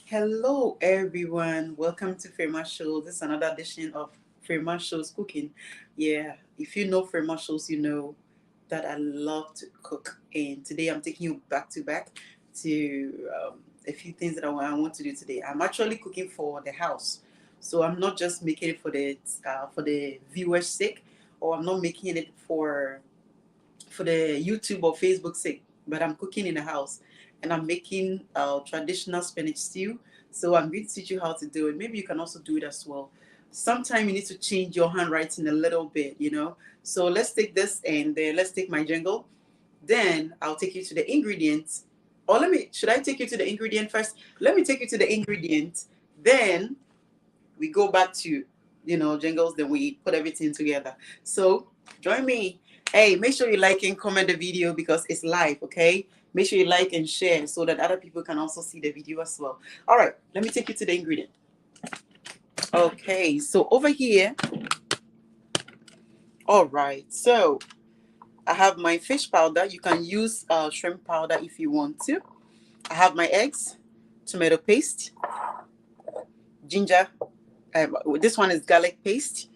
Hello, everyone. Welcome to Frema Show. This is another edition of Frema Show's Cooking. Yeah, if you know Frema Shows, you know that I love to cook. And today I'm taking you back to back to a few things that I want to do today. I'm actually cooking for the house, so I'm not just making it for the viewers' sake, or I'm not making it for the YouTube or Facebook sake, but I'm cooking in the house and I'm making traditional spinach stew. So I'm going to teach you how to do it. Maybe you can also do it as well. Sometimes you need to change your handwriting a little bit. So let's take this and then let's take my jingle. Then I'll take you to the ingredients. Or should I take you to the ingredient first? Let me take you to the ingredient. Then we go back to, jingles. Then we put everything together. So join me. Hey, make sure you like and comment the video because it's live, okay? Make sure you like and share so that other people can also see the video as well. All right, let me take you to the ingredient. Okay, so over here, all right, so I have my fish powder. You can use shrimp powder if you want to. I have my eggs, tomato paste, ginger. This one is garlic paste,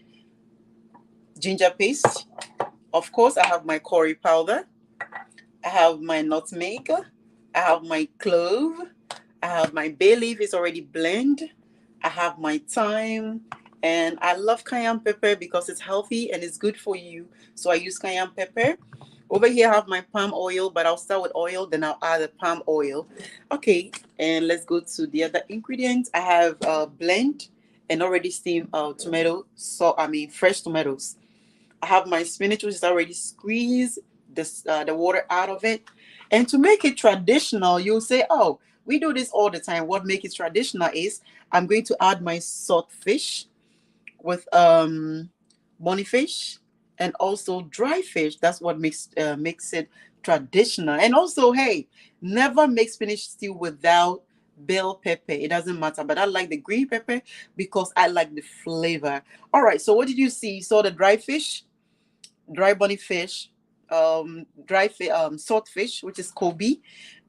ginger paste. Of course, I have my curry powder. I have my nutmeg. I have my clove. I have my bay leaf. It's already blended. I have my thyme. And I love cayenne pepper because it's healthy and it's good for you. So I use cayenne pepper. Over here, I have my palm oil, but I'll start with oil, then I'll add the palm oil. Okay, and let's go to the other ingredients. I have blend and already steamed fresh tomatoes. I have my spinach, which is already squeezed the water out of it. And to make it traditional, you'll say, oh, we do this all the time. What makes it traditional is I'm going to add my salt fish with bony fish and also dry fish. That's what makes it traditional. And also, hey, never make spinach stew without bell pepper. It doesn't matter, but I like the green pepper because I like the flavor. All right, so what did you see? You saw the dry fish, dry bony fish, salt fish, which is Kobe.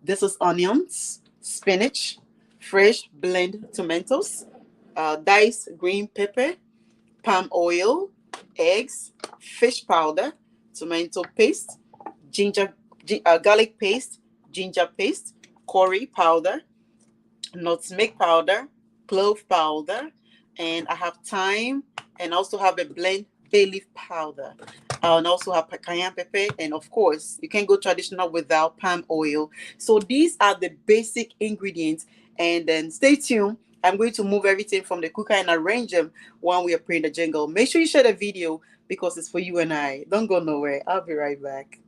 This is onions, spinach, fresh blend tomatoes, diced green pepper, palm oil, eggs, fish powder, tomato paste, garlic paste, ginger paste, curry powder, nutmeg powder, clove powder, and I have thyme, and also have a blend bay leaf powder. And also have cayenne pepper, and of course, you can go traditional without palm oil. So these are the basic ingredients, and then stay tuned. I'm going to move everything from the cooker and arrange them while we are playing the jingle. Make sure you share the video because it's for you and I. Don't go nowhere. I'll be right back.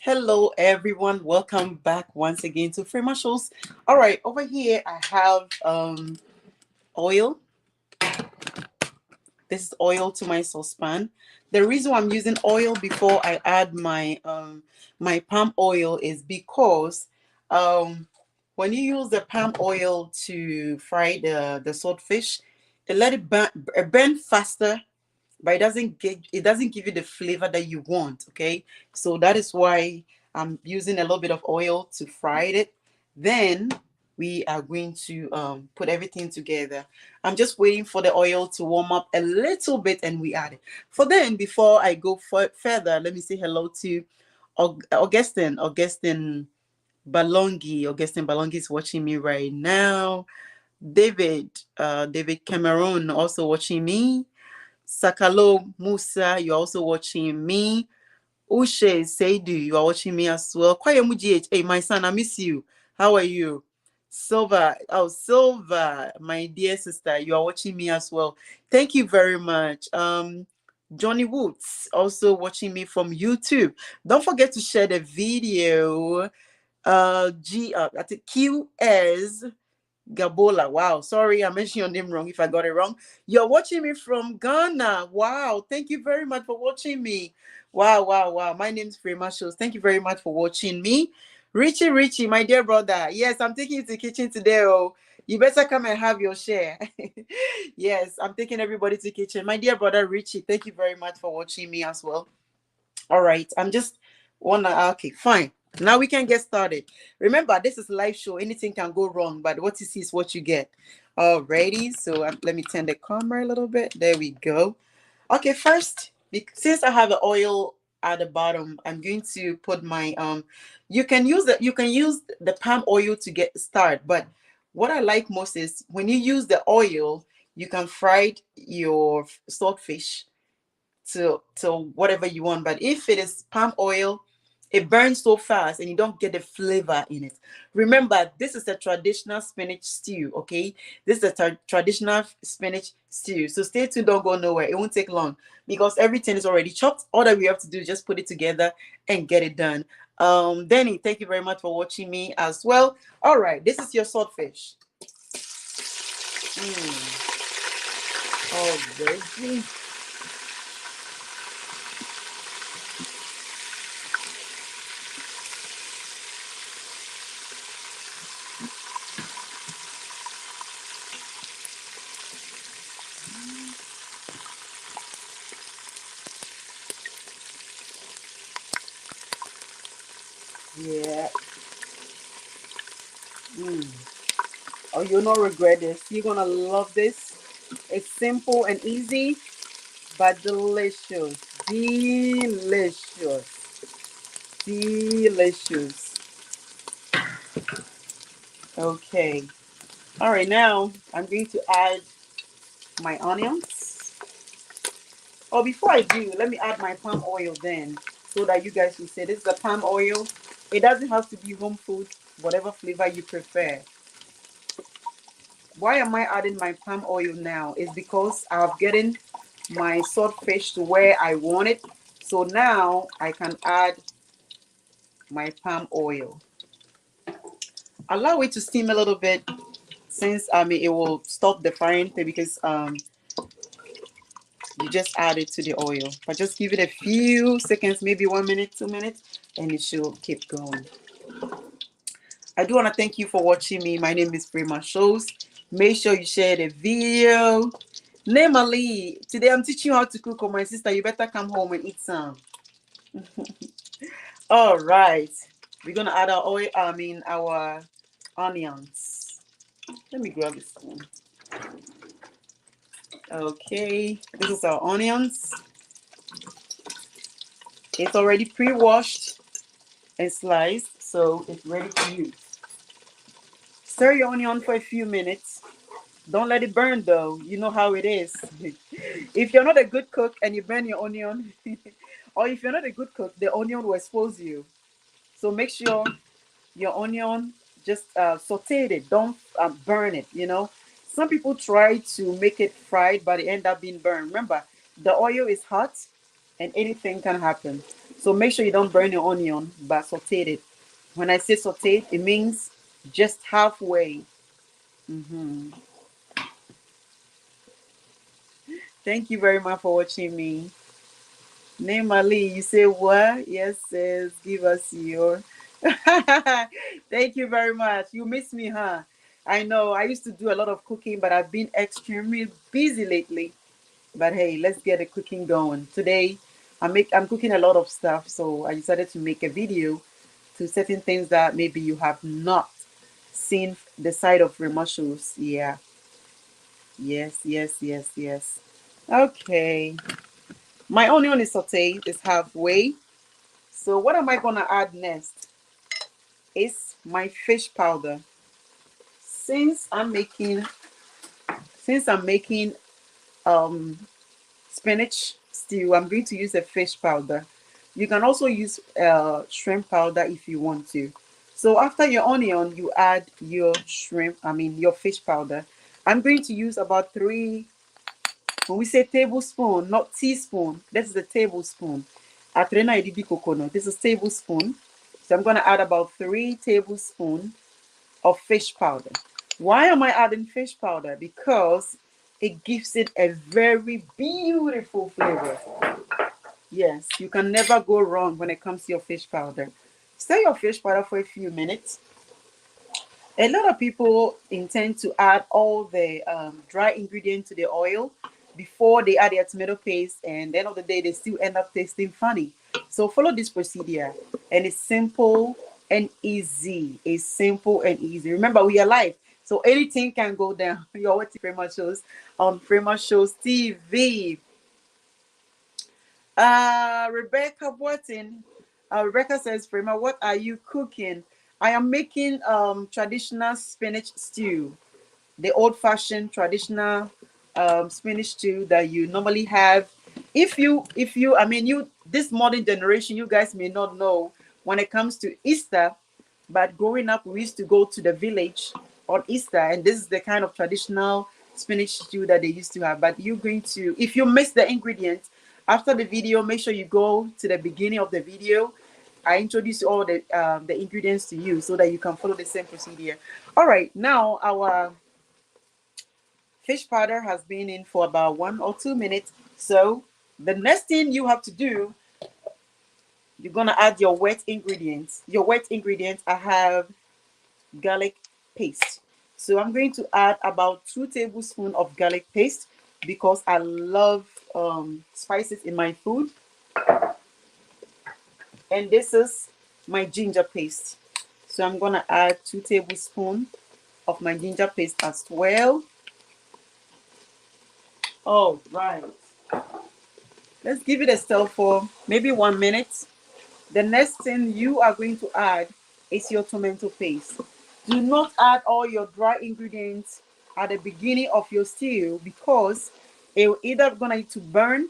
Hello, everyone. Welcome back once again to Frema Shows. All right, over here I have oil. This is oil to my saucepan. The reason I'm using oil before I add my my palm oil is because when you use the palm oil to fry the swordfish, it let it burn faster, but it doesn't give you the flavor that you want. Okay, so that is why I'm using a little bit of oil to fry it. Then we are going to put everything together. I'm just waiting for the oil to warm up a little bit and we add it. For then, before I go further, let me say hello to Augustine. Augustine Balongi is watching me right now. David Cameron also watching me. Sakalo Musa, you're also watching me. Ushe Seidu, you are watching me as well. Kwayemu GH, hey, my son, I miss you. How are you? Silva, my dear sister, you are watching me as well. Thank you very much. Johnny Woods, also watching me from YouTube. Don't forget to share the video. I think QS Gabola. Wow, sorry, I mentioned your name wrong if I got it wrong. You're watching me from Ghana. Wow, thank you very much for watching me. Wow. My name's Frema Shows. Thank you very much for watching me. Richie, my dear brother. Yes, I'm taking you to the kitchen today. Oh, you better come and have your share. Yes, I'm taking everybody to the kitchen. My dear brother Richie, thank you very much for watching me as well. All right, I'm just okay, fine. Now we can get started. Remember, this is a live show. Anything can go wrong, but what you see is what you get. Alrighty, so let me turn the camera a little bit. There we go. Okay, first, since I have the oil at the bottom, I'm going to put my You can use the palm oil to get started, but what I like most is when you use the oil, you can fry your saltfish to whatever you want. But if it is palm oil, it burns so fast and you don't get the flavor in it. Remember, this is a traditional spinach stew, okay? This is a traditional spinach stew. So stay tuned, don't go nowhere. It won't take long because everything is already chopped. All that we have to do is just put it together and get it done. Danny, thank you very much for watching me as well. All right, this is your swordfish. Oh, baby. Yeah. Oh, you'll not regret this. You're gonna love this. It's simple and easy, but delicious. Delicious. Okay. All right, now I'm going to add my onions. Oh, before I do, let me add my palm oil then, so that you guys will say this is the palm oil. It doesn't have to be home food, whatever flavor you prefer. Why am I adding my palm oil now? Is because I've gotten my swordfish to where I want it. So now I can add my palm oil. Allow it to steam a little bit since it will stop the frying thing because you just add it to the oil. But just give it a few seconds, maybe 1 minute, 2 minutes, and it should keep going. I do want to thank you for watching me. My name is Prima Shows. Make sure you share the video. Name Ali. Today I'm teaching you how to cook. Oh, my sister, you better come home and eat some. All right. We're gonna add our oil. Our onions. Let me grab this one. Okay, this is our onions. It's already pre-washed and sliced, so it's ready to use. Stir your onion for a few minutes. Don't let it burn though. You know how it is. If you're not a good cook and you burn your onion, or if you're not a good cook, the onion will expose you. So make sure your onion just sauteed it. Don't burn it. Some people try to make it fried, but it end up being burned. Remember, the oil is hot, and anything can happen. So make sure you don't burn your onion, but sauteed it. When I say sauteed, it means just halfway. Thank you very much for watching me. Name Ali, you say what? Yes, sis. Give us your. Thank you very much. You miss me, huh? I know. I used to do a lot of cooking, but I've been extremely busy lately. But hey, let's get the cooking going. Today, I'm cooking a lot of stuff, so I decided to make a video to certain things that maybe you have not. seen the side of mushrooms. Yeah. Yes, yes, yes, yes. Okay. My onion is sauteed, it's halfway. So what am I gonna add next? Is my fish powder. Since I'm making since I'm making um spinach stew, I'm going to use a fish powder. You can also use shrimp powder if you want to. So after your onion, you add your your fish powder. I'm going to use about three. When we say tablespoon, not teaspoon, this is a tablespoon. Atrena edibi coconut. This is tablespoon. So I'm going to add about 3 tablespoons of fish powder. Why am I adding fish powder? Because it gives it a very beautiful flavor. Yes, you can never go wrong when it comes to your fish powder. Stir your fish powder for a few minutes. A lot of people intend to add all the dry ingredients to the oil before they add their tomato paste, and at the end of the day, they still end up tasting funny. So follow this procedure, and it's simple and easy. It's simple and easy. Remember, we are live, so anything can go down. You're watching Frema Shows on Frema Shows TV. Rebecca Boatin. Rebecca says, Frema, what are you cooking? I am making traditional spinach stew, the old-fashioned traditional spinach stew that you normally have. I mean, you this modern generation, you guys may not know when it comes to Easter, but growing up, we used to go to the village on Easter, and this is the kind of traditional spinach stew that they used to have. But you're going to, if you miss the ingredients after the video, make sure you go to the beginning of the video. I introduce all the ingredients to you so that you can follow the same procedure. All right, now our fish powder has been in for about 1 or 2 minutes. So the next thing you have to do, you're gonna add your wet ingredients. Your wet ingredients, I have garlic paste. So I'm going to add about 2 tablespoons of garlic paste because I love spices in my food. And this is my ginger paste. So I'm gonna add 2 tablespoons of my ginger paste as well. All right. Let's give it a stir for maybe 1 minute. The next thing you are going to add is your tomato paste. Do not add all your dry ingredients at the beginning of your stew because it will either gonna to burn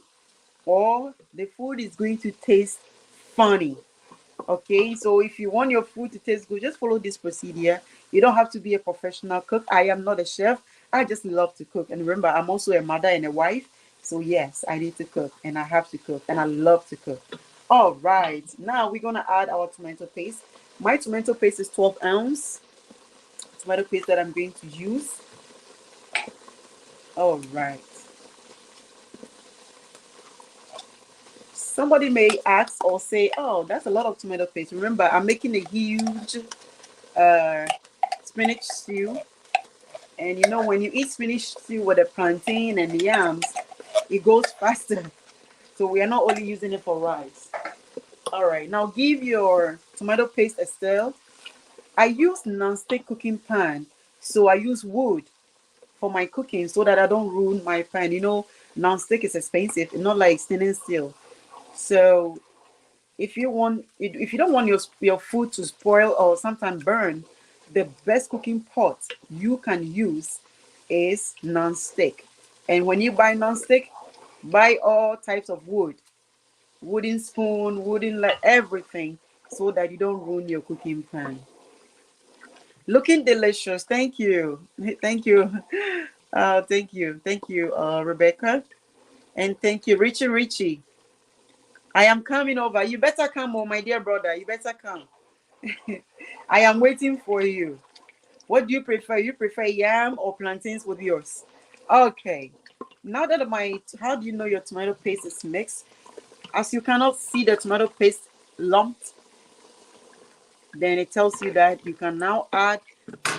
or the food is going to taste funny. Okay, so if you want your food to taste good, just follow this procedure. You don't have to be a professional cook. I am not a chef. I just love to cook. And remember, I'm also a mother and a wife. So yes, I need to cook and I have to cook and I love to cook. All right, now we're gonna add our tomato paste. My tomato paste is 12 ounce tomato paste that I'm going to use. All right. Somebody may ask or say, oh, that's a lot of tomato paste. Remember, I'm making a huge uh, spinach stew. And you know, when you eat spinach stew with the plantain and the yams, it goes faster. So we are not only using it for rice. All right, now give your tomato paste a stir. I use non-stick cooking pan. So I use wood for my cooking so that I don't ruin my pan. You know, non-stick is expensive, not like stainless steel. So if you don't want your food to spoil or sometimes burn, the best cooking pot you can use is non-stick. And when you buy non-stick, buy all types of wood, wooden spoon, wooden, like everything, so that you don't ruin your cooking pan. Looking delicious. Thank you. Thank you. Thank you, Rebecca. And thank you, Richie. I am coming over. You better come, oh my dear brother. You better come. I am waiting for you. What do you prefer? You prefer yam or plantains with yours? Okay. Now that how do you know your tomato paste is mixed? As you cannot see the tomato paste lumped, then it tells you that you can now add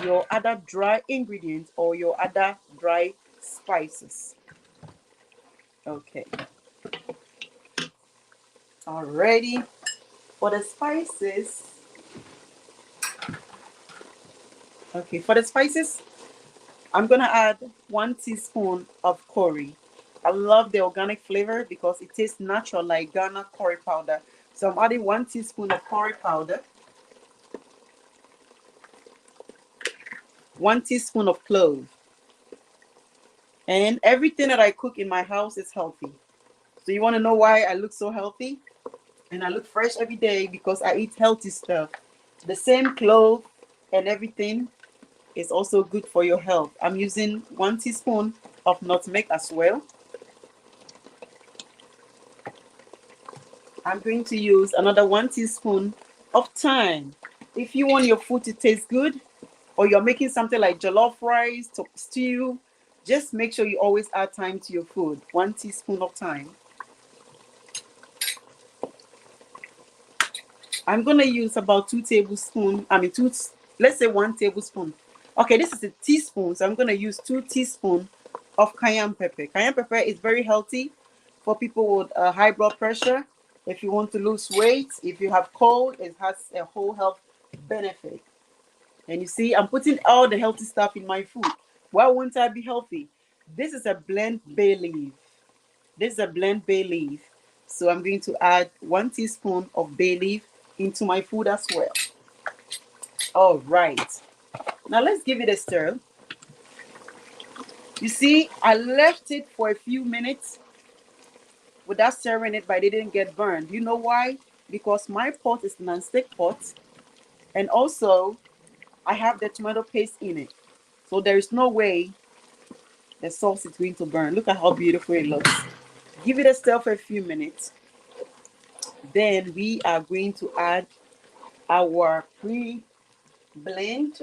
your other dry ingredients or your other dry spices. Okay. Alrighty. For the spices, Okay, for the spices, I'm gonna add 1 teaspoon of curry. I love the organic flavor because it tastes natural like Ghana curry powder. So I'm adding 1 teaspoon of curry powder, 1 teaspoon of clove. And everything that I cook in my house is healthy. So you want to know why I look so healthy? And I look fresh every day because I eat healthy stuff. The same clove and everything is also good for your health. I'm using 1 teaspoon of nutmeg as well. I'm going to use another 1 teaspoon of thyme. If you want your food to taste good, or you're making something like jollof rice, stew, just make sure you always add thyme to your food. 1 teaspoon of thyme. I'm gonna use about 2 tablespoons. Let's say 1 tablespoon. Okay, this is a teaspoon, so I'm gonna use 2 teaspoons of cayenne pepper. Cayenne pepper is very healthy for people with high blood pressure. If you want to lose weight, if you have cold, it has a whole health benefit. And you see, I'm putting all the healthy stuff in my food. Why won't I be healthy? This is a blend bay leaf. This is a blend bay leaf. So I'm going to add 1 teaspoon of bay leaf into my food as well. All right. Now let's give it a stir. You see, I left it for a few minutes without stirring it, but it didn't get burned. You know why? Because my pot is non-stick pot, and also I have the tomato paste in it. So there is no way the sauce is going to burn. Look at how beautiful it looks. Give it a stir for a few minutes. Then we are going to add our pre-blend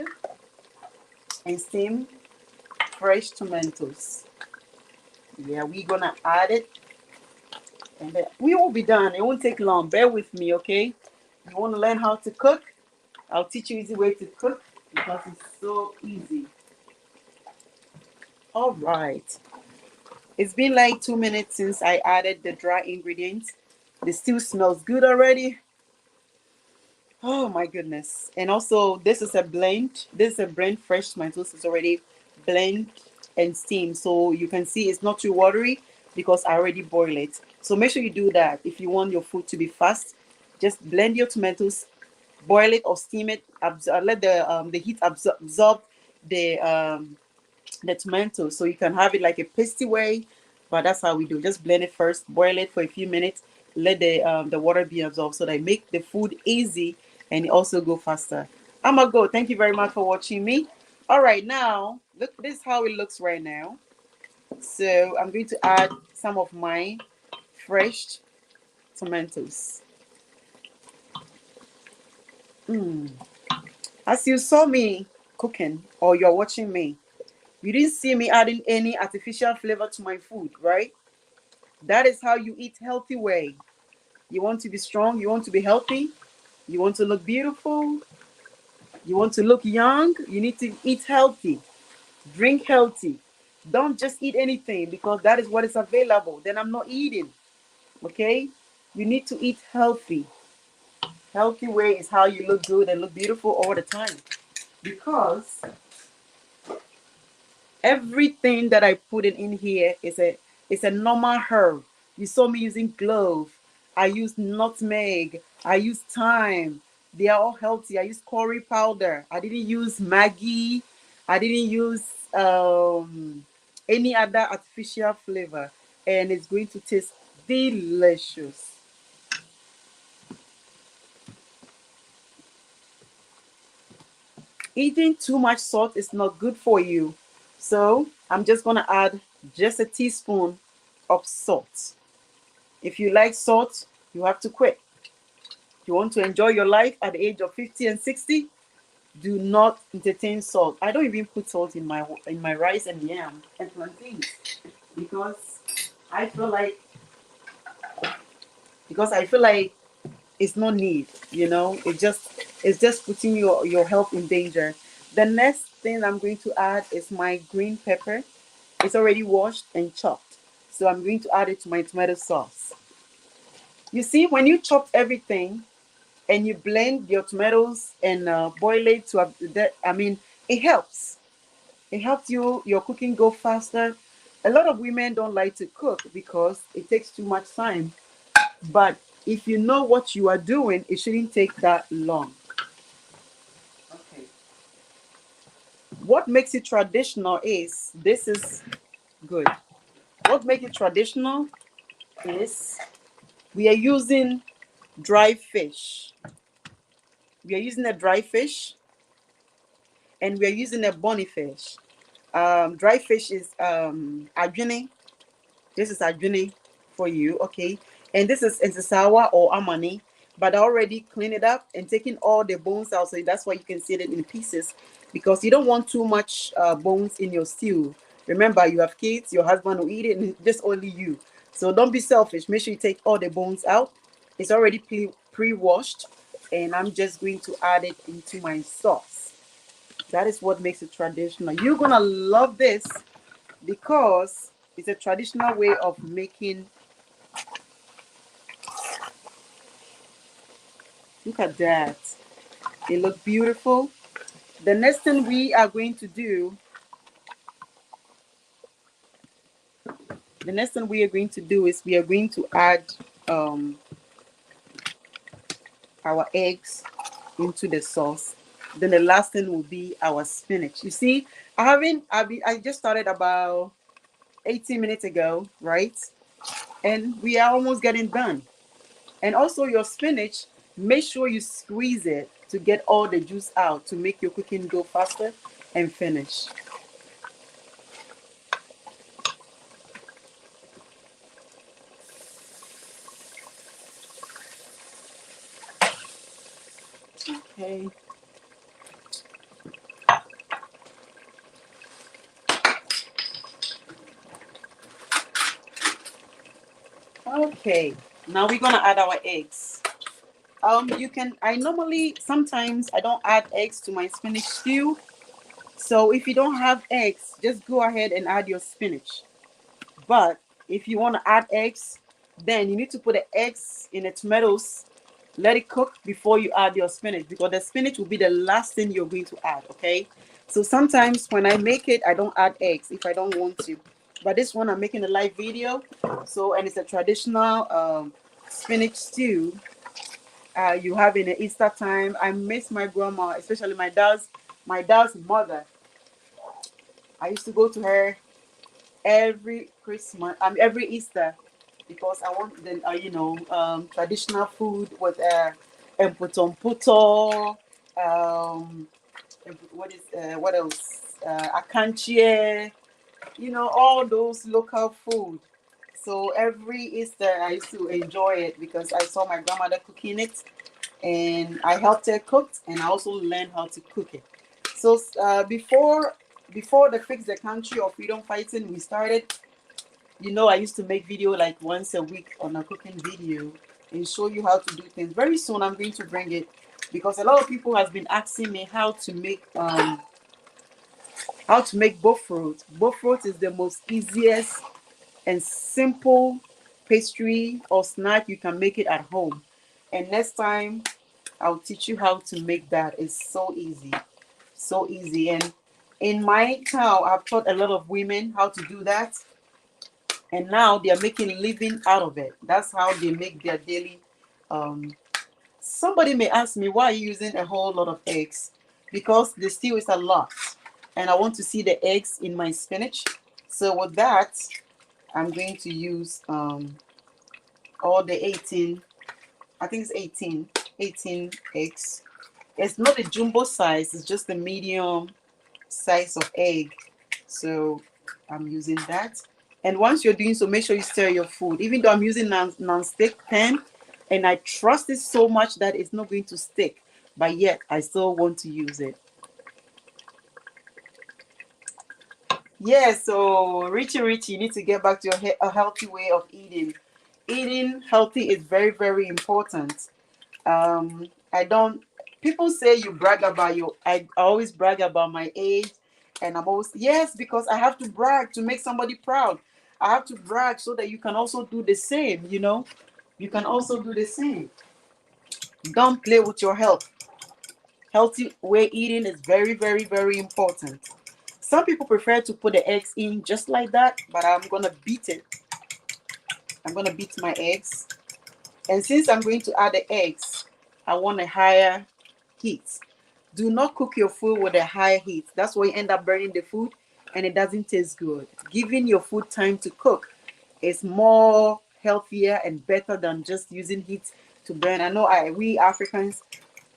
and steam fresh tomatoes. Yeah, we're gonna add it, and then we will be done. It won't take long. Bear with me, okay? You want to learn how to cook? I'll teach you easy way to cook because it's so easy. All right. It's been like 2 minutes since I added the dry ingredients. The stew smells good already. Oh my goodness. And also this is a blend. This is a blend fresh tomatoes. It's already blend and steamed. So you can see it's not too watery because I already boiled it. So make sure you do that. If you want your food to be fast, just blend your tomatoes, boil it or steam it. Let the heat absorb the tomatoes so you can have it like a pasty way. But that's how we do. Just blend it first, boil it for a few minutes, let the water be absorbed so that make the food easy and also go faster. I'm gonna go. Thank you very much for watching me. All right, now look. This is how it looks right now. So I'm going to add some of my fresh tomatoes. As you saw me cooking or you're watching me, you didn't see me adding any artificial flavor to my food, right? That is how you eat healthy way. You want to be strong, you want to be healthy, you want to look beautiful, you want to look young, you need to eat healthy, drink healthy. Don't just eat anything because that is what is available. Then I'm not eating. Okay? You need to eat healthy. Healthy way is how you look good and look beautiful all the time. Because everything that I put in here is a normal herb. You saw me using clove. I use nutmeg. I use thyme. They are all healthy. I use curry powder. I didn't use Maggi. I didn't use any other artificial flavor, and it's going to taste delicious. Eating too much salt is not good for you. So I'm just gonna add just a teaspoon of salt. If you like salt, you have to quit. If you want to enjoy your life at the age of 50 and 60, do not entertain salt. I don't even put salt in my rice and yam and plantains because I feel like I feel like it's no need, it's just putting your health in danger. The next thing I'm going to add is my green pepper. It's already washed and chopped, so I'm going to add it to my tomato sauce. You see, when you chop everything and you blend your tomatoes and boil it to It helps. It helps your cooking go faster. A lot of women don't like to cook because it takes too much time. But if you know what you are doing, it shouldn't take that long. Okay. What makes it traditional is this is good. What makes it traditional is we are using dry fish. We are using a dry fish and we are using a bony fish. Dry fish is adwene. This is adwene for you, okay? And this is insisawa or amani, but I already cleaned it up and taking all the bones out, so that's why you can see it in pieces because you don't want too much bones in your stew. Remember, you have kids, your husband will eat it, and just only you. So don't be selfish. Make sure you take all the bones out. It's already pre-washed, and I'm just going to add it into my sauce. That is what makes it traditional. You're gonna love this because it's a traditional way of making. Look at that. It looks beautiful. The next thing we are going to do, is we are going to add um, our eggs into the sauce. Then the last thing will be our spinach. You see, I just started about 18 minutes ago, right? And we are almost getting done. And also your spinach, make sure you squeeze it to get all the juice out to make your cooking go faster and finish. Okay. Okay. Now we're gonna add our eggs. I normally sometimes I don't add eggs to my spinach stew. So if you don't have eggs, just go ahead and add your spinach. But if you want to add eggs, then you need to put the eggs in the tomatoes, let it cook before you add your spinach because the spinach will be the last thing you're going to add, okay? So sometimes when I make it, I don't add eggs if I don't want to. But this one I'm making a live video, so and it's a traditional spinach stew you have in the Easter time. I miss my grandma, especially my dad's mother. I used to go to her every Christmas, every Easter, because I want the traditional food with emputomputo, what else? Akanchie, all those local food. So every Easter I used to enjoy it because I saw my grandmother cooking it, and I helped her cook, and I also learned how to cook it. So before the Fix the Country or freedom fighting we started, I used to make video like once a week on a cooking video and show you how to do things. Very soon I'm going to bring it because a lot of people has been asking me how to make bofrot. Bofrot is the most easiest and simple pastry or snack you can make it at home. And next time I'll teach you how to make that. It's so easy. So easy. And in my town, I've taught a lot of women how to do that. And now they are making a living out of it. That's how they make their daily. Um, Somebody may ask me, why are you using a whole lot of eggs? Because the stew is a lot. And I want to see the eggs in my spinach. So with that, I'm going to use all the 18, I think it's 18 eggs. It's not a jumbo size, it's just a medium size of egg. So I'm using that. And once you're doing so, make sure you stir your food. Even though I'm using non-stick pan, and I trust it so much that it's not going to stick, but yet I still want to use it. Yeah, so Richie, you need to get back to a healthy way of eating. Eating healthy is very, very important. I don't. People say you brag about your. I always brag about my age, and I'm always yes because I have to brag to make somebody proud. I have to brag so that you can also do the same. You can also do the same. Don't play with your health. Healthy way eating is very, very, very important. Some people prefer to put the eggs in just like that, but I'm gonna beat it. I'm gonna beat my eggs. And since I'm going to add the eggs, I want a higher heat. Do not cook your food with a high heat. That's why you end up burning the food and it doesn't taste good. Giving your food time to cook is more healthier and better than just using heat to burn. I know we Africans,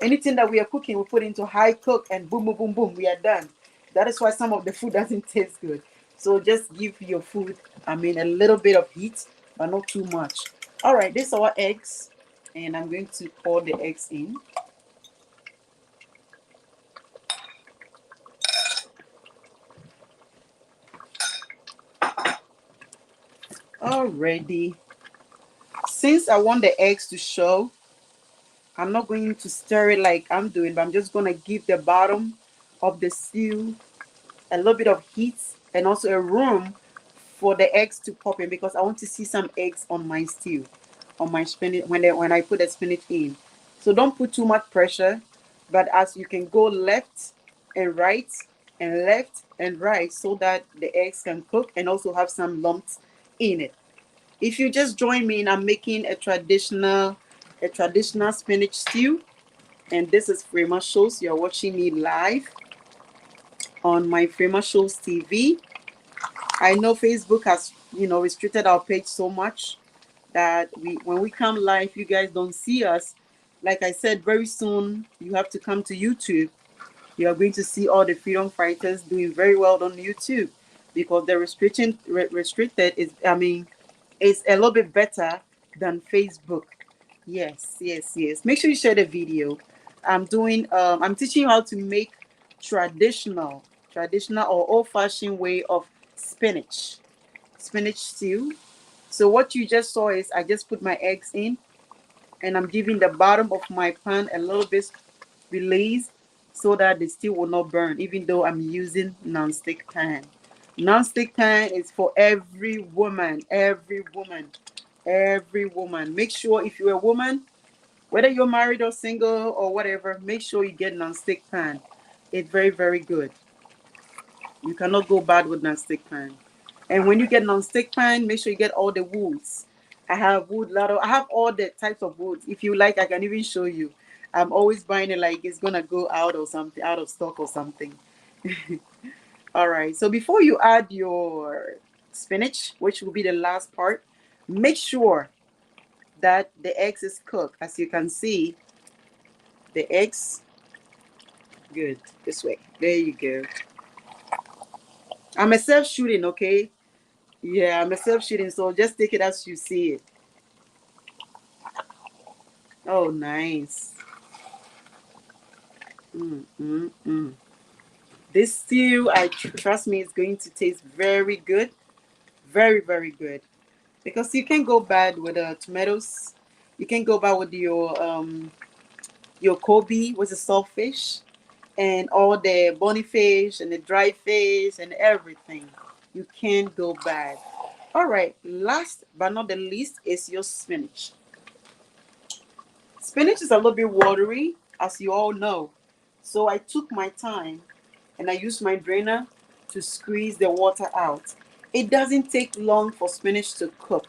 anything that we are cooking, we put into high cook and boom, boom, boom, boom, we are done. That is why some of the food doesn't taste good. So just give your food, a little bit of heat, but not too much. All right, this is our eggs, and I'm going to pour the eggs in. Already, since I want the eggs to show, I'm not going to stir it like I'm doing, but I'm just going to give the bottom of the stew a little bit of heat and also a room for the eggs to pop in, because I want to see some eggs on my stew, on my spinach when I put the spinach in. So don't put too much pressure, but as you can go left and right and left and right so that the eggs can cook and also have some lumps in it. If you just join me in, I'm making a traditional spinach stew, and this is Frema Shows. You're watching me live on my Frema Shows TV. I know Facebook has, restricted our page so much that when we come live, you guys don't see us. Like I said, very soon you have to come to YouTube. You are going to see all the freedom fighters doing very well on YouTube, because the restricted is a little bit better than Facebook. Yes, yes, yes. Make sure you share the video. I'm teaching you how to make traditional or old-fashioned way of spinach stew. So what you just saw is I just put my eggs in, and I'm giving the bottom of my pan a little bit release so that the stew will not burn, even though I'm using non-stick pan. Non-stick pan is for every woman, every woman. Make sure if you're a woman, whether you're married or single or whatever, make sure you get non-stick pan. It's very, very good. You cannot go bad with non-stick pan. And when you get non-stick pan, make sure you get all the woods. I have wood ladle. I have all the types of woods. If you like, I can even show you. I'm always buying it like it's gonna go out or something, out of stock or something. All right. So before you add your spinach, which will be the last part, make sure that the eggs is cooked. As you can see, the eggs, good. This way. There you go. I'm a self shooting, okay? Yeah, I'm a self shooting, so just take it as you see it. Oh, nice. This stew, trust me, is going to taste very good, very, very good. Because you can go bad with tomatoes. You can go bad with your Kobe, which is saltfish, and all the bony fish and the dry fish and everything. You can't go bad. All right, last but not the least is your spinach. Spinach is a little bit watery, as you all know. So I took my time and I used my drainer to squeeze the water out. It doesn't take long for spinach to cook.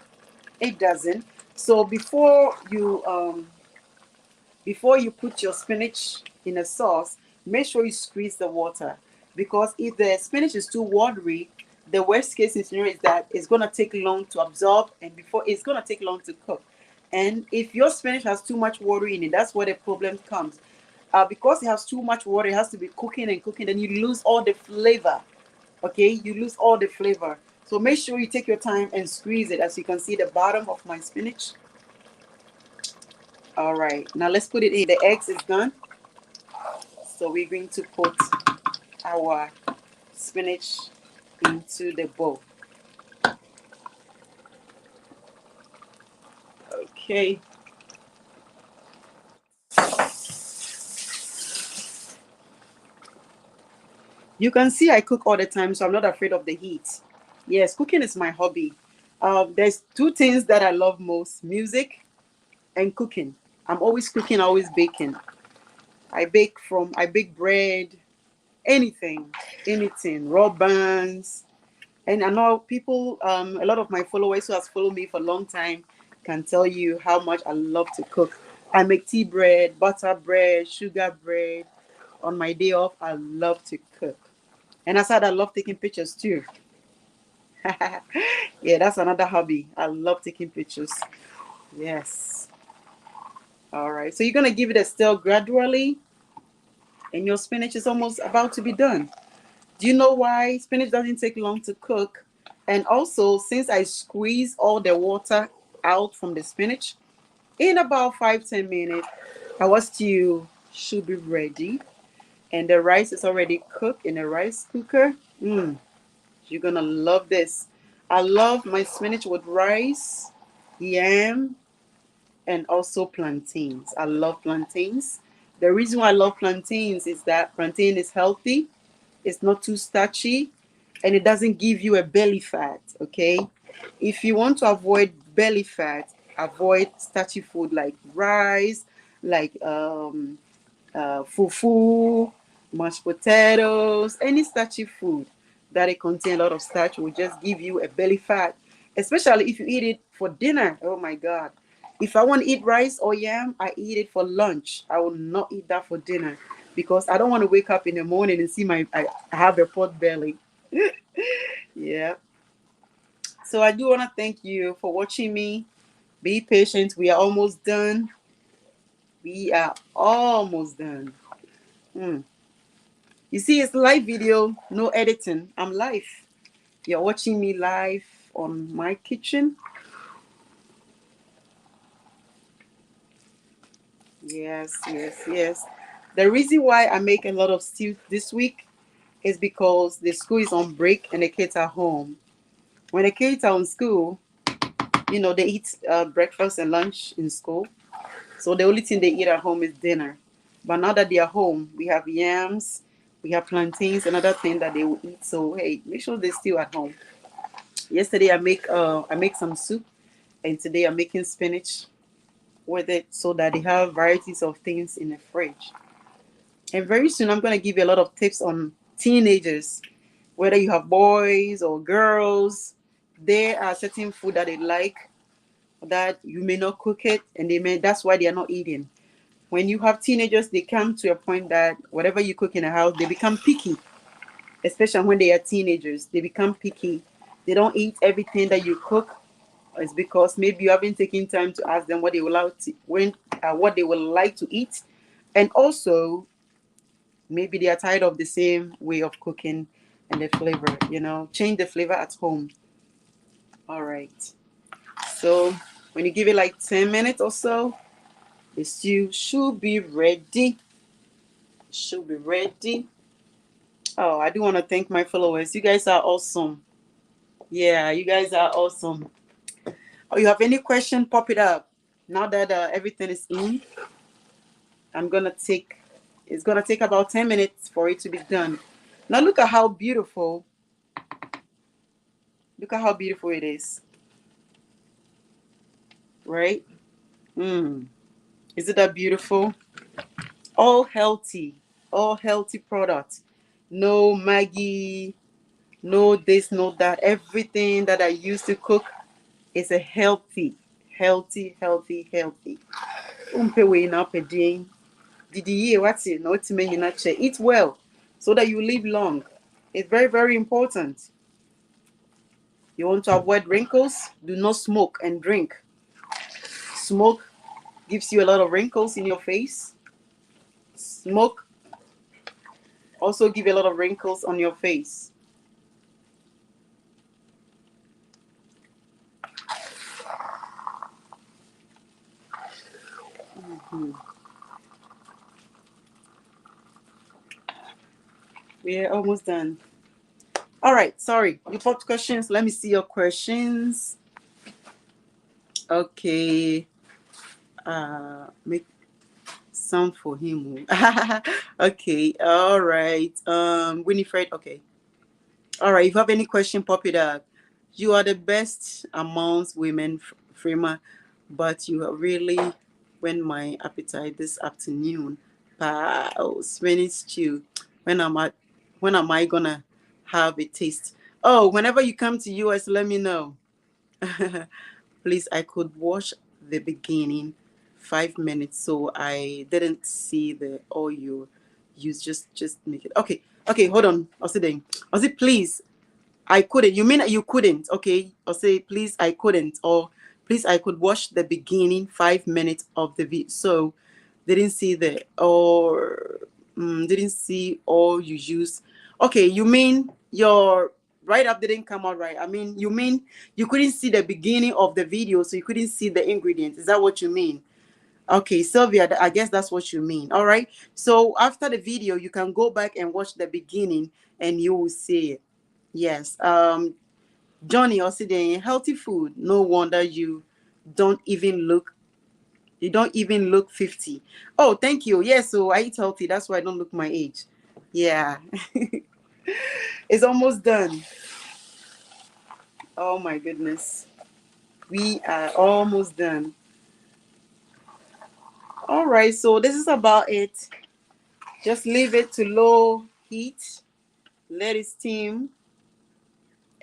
It doesn't. So before you put your spinach in a sauce, make sure you squeeze the water, because if the spinach is too watery, the worst case scenario is that it's going to take long to absorb, and before it's going to take long to cook. And if your spinach has too much water in it, that's where the problem comes. Because it has too much water, it has to be cooking and cooking, then you lose all the flavor. Okay, you lose all the flavor. So make sure you take your time and squeeze it. As you can see, the bottom of my spinach. All right, now let's put it in. The eggs is done. So we're going to put our spinach into the bowl. Okay. You can see I cook all the time, so I'm not afraid of the heat. Yes, cooking is my hobby. There's two things that I love most: music and cooking. I'm always cooking, always baking. I bake bread, anything, raw buns. And I know people, a lot of my followers who has followed me for a long time can tell you how much I love to cook. I make tea bread, butter bread, sugar bread. On my day off, I love to cook. And aside, I love taking pictures too. Yeah, that's another hobby. I love taking pictures. Yes. All right. So you're going to give it a stir gradually, and your spinach is almost about to be done. Do you know why spinach doesn't take long to cook? And also, since I squeeze all the water out from the spinach, in about 5-10 minutes, our stew should be ready. And the rice is already cooked in a rice cooker. You're gonna love this. I love my spinach with rice, yam, and also plantains. I love plantains. The reason why I love plantains is that plantain is healthy, it's not too starchy, and it doesn't give you a belly fat. Okay, if you want to avoid belly fat, avoid starchy food like rice, like fufu, mashed potatoes, any starchy food that it contains a lot of starch will just give you a belly fat, especially if you eat it for dinner. Oh my God. If I want to eat rice or yam, I eat it for lunch. I will not eat that for dinner because I don't want to wake up in the morning and see I have a pot belly. Yeah. So I do want to thank you for watching me. Be patient. We are almost done. We are almost done. Hmm. You see, it's live video, no editing. I'm live. You're watching me live on my kitchen. Yes, yes, yes. The reason why I make a lot of stew this week is because the school is on break and the kids are home. When the kids are on school, they eat breakfast and lunch in school. So the only thing they eat at home is dinner. But now that they are home, we have yams, we have plantains, another thing that they will eat. So hey, make sure they're still at home. Yesterday I make some soup, and today I'm making spinach with it so that they have varieties of things in the fridge. And very soon I'm gonna give you a lot of tips on teenagers, whether you have boys or girls. There are certain food that they like that you may not cook it, and that's why they are not eating. When you have teenagers, they come to a point that whatever you cook in the house, they become picky, especially when they are teenagers. They become picky. They don't eat everything that you cook. It's because maybe you haven't taken time to ask them what they would like to what they would like to eat, and also maybe they are tired of the same way of cooking and the flavor. Change the flavor at home. All right. So when you give it like 10 minutes or so, the stew should be ready. Should be ready. Oh, I do want to thank my followers. You guys are awesome. Yeah, you guys are awesome. Oh, you have any question? Pop it up. Now that everything is in, I'm gonna take. It's gonna take about 10 minutes for it to be done. Now look at how beautiful. Look at how beautiful it is. Right? Is it that beautiful? All healthy. All healthy products. No Maggie. No this, no that. Everything that I used to cook is a healthy, healthy, healthy, healthy. Umpe we na pedin. Didi ye what's it? No to me eat well so that you live long. It's very, very important. You want to avoid wrinkles? Do not smoke and drink. Smoke gives you a lot of wrinkles in your face. Smoke also give you a lot of wrinkles on your face. We're almost done. All right, sorry. You popped questions. Let me see your questions. Okay. Make some for him. Okay. All right. Winifred. Okay. All right. If you have any question, pop it up. You are the best amongst women, Frema, but you have really whet my appetite this afternoon. Oh, spinach stew. When am I gonna have a taste? Oh, whenever you come to US, let me know. Please, I could watch the beginning 5 minutes, so I didn't see the all you use. Just make it. Okay, okay, hold on. I'll say then. I'll say please. I couldn't. You mean you couldn't? Okay. I'll say please. I couldn't. Or please. I could watch the beginning 5 minutes of the video. So didn't see the or didn't see all you use. Okay. You mean your write up didn't come out right? I mean, you mean you couldn't see the beginning of the video, so you couldn't see the ingredients. Is that what you mean? Okay, Sylvia, I guess that's what you mean. All right. So after the video, you can go back and watch the beginning, and you will see it. Yes. Johnny also saying healthy food. No wonder don't even look you don't even look 50. Oh, thank you. Yeah, so I eat healthy. That's why I don't look my age. Yeah. It's almost done. Oh my goodness. We are almost done. All right, so this is about it. Just leave it to low heat. Let it steam,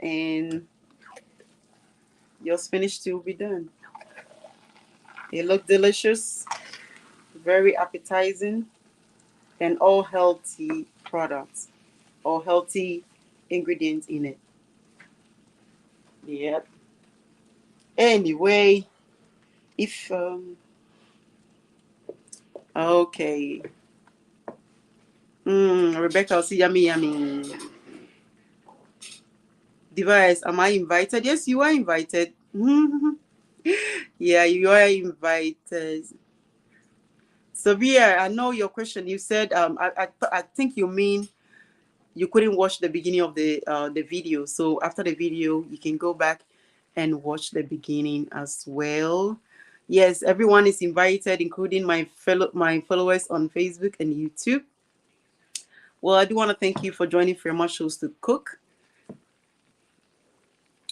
and your spinach stew will be done. It look delicious, very appetizing, and all healthy products, all healthy ingredients in it. Yep. Anyway, if okay. Rebecca, I'll see yummy yummy. Device, am I invited? Yes, you are invited. Yeah, you are invited. Severe, I know your question. You said I think you mean you couldn't watch the beginning of the video. So after the video, you can go back and watch the beginning as well. Yes, everyone is invited, including my followers on Facebook and YouTube. Well, I do want to thank you for joining Firma Shows to Cook.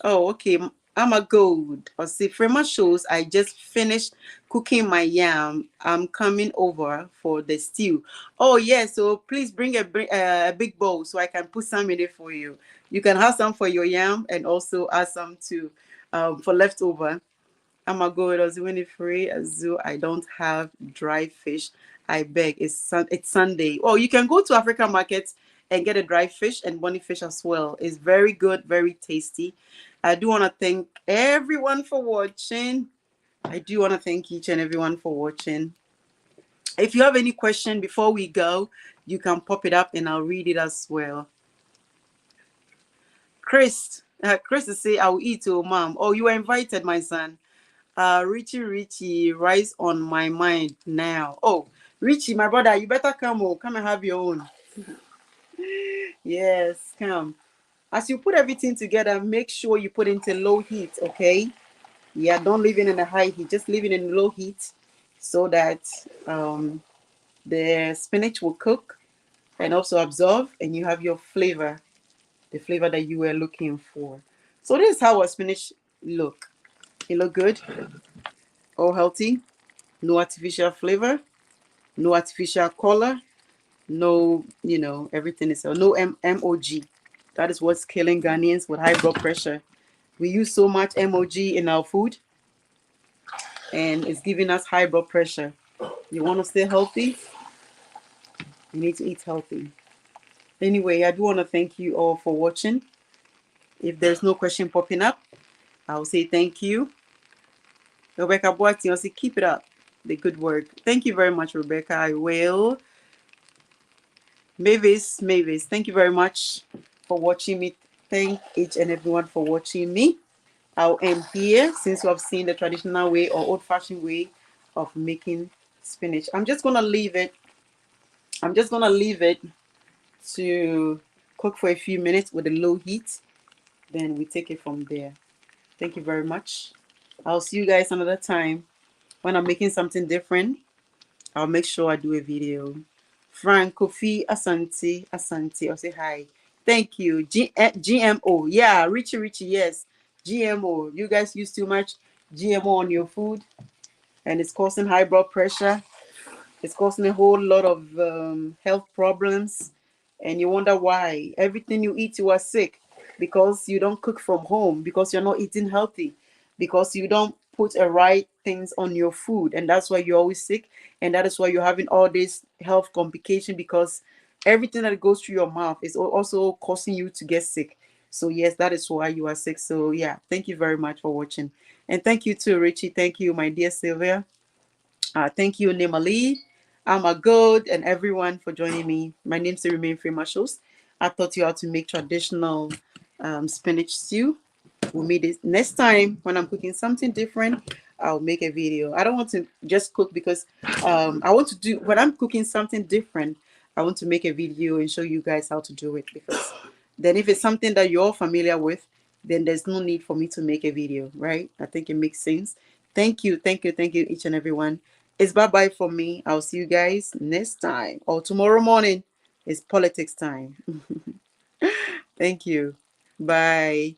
Oh, okay. I'm a gold. I see Firma Shows. I just finished cooking my yam. I'm coming over for the stew. Oh, yeah. So please bring a big bowl so I can put some in it for you. You can have some for your yam and also add some to for leftover. I'm a go. It was Winifred Azu. I don't have dry fish. I beg. It's Sunday. Oh, you can go to African markets and get a dry fish and bonny fish as well. It's very good, very tasty. I do want to thank everyone for watching. I do want to thank each and everyone for watching. If you have any question before we go, you can pop it up and I'll read it as well. Chris is say, I will eat, oh, mom. Oh, you are invited, my son. Richie, rise on my mind now. Oh, Richie, my brother, you better come. Oh, come and have your own. Yes, come. As you put everything together, make sure you put into low heat, okay? Yeah, don't leave it in a high heat. Just leave it in low heat so that the spinach will cook and also absorb, and you have your flavor, the flavor that you were looking for. So this is how our spinach look. It look good, all healthy, no artificial flavor, no artificial color, no, everything is no MOG. That is what's killing Ghanaians with high blood pressure. We use so much MOG in our food, and it's giving us high blood pressure. You want to stay healthy, you need to eat healthy. Anyway, I do want to thank you all for watching. If there's no question popping up, I'll say thank you. Rebecca Boati, I'll say keep it up. The good work. Thank you very much, Rebecca. I will. Mavis, thank you very much for watching me. Thank each and everyone for watching me. I am here since you have seen the traditional way or old-fashioned way of making spinach. I'm just gonna leave it to cook for a few minutes with a low heat. Then we take it from there. Thank you very much. I'll see you guys another time. When I'm making something different, I'll make sure I do a video. Frank, Kofi, Asante, I'll say hi. Thank you. GMO. Yeah, Richie, yes. GMO. You guys use too much GMO on your food, and it's causing high blood pressure It's causing a whole lot of health problems, and you wonder why. Everything you eat, you are sick because you don't cook from home, because you're not eating healthy, because you don't put a right things on your food, and that's why you're always sick, and that is why you're having all this health complication, because everything that goes through your mouth is also causing you to get sick. So yes, that is why you are sick. So yeah, thank you very much for watching, and thank you to Richie. Thank you, my dear Sylvia. Thank you, Nimali, Good, and everyone for joining me. My name is Remain Free Marshals. I taught you how to make traditional spinach stew. We'll meet it next time when I'm cooking something different. I'll make a video. I don't want to just cook because I want to do, when I'm cooking something different, I want to make a video and show you guys how to do it, because then if it's something that you're familiar with, then there's no need for me to make a video, right? I think it makes sense. Thank you, each and everyone. It's bye bye for me. I'll see you guys next time, or tomorrow morning. It's politics time. Thank you. Bye.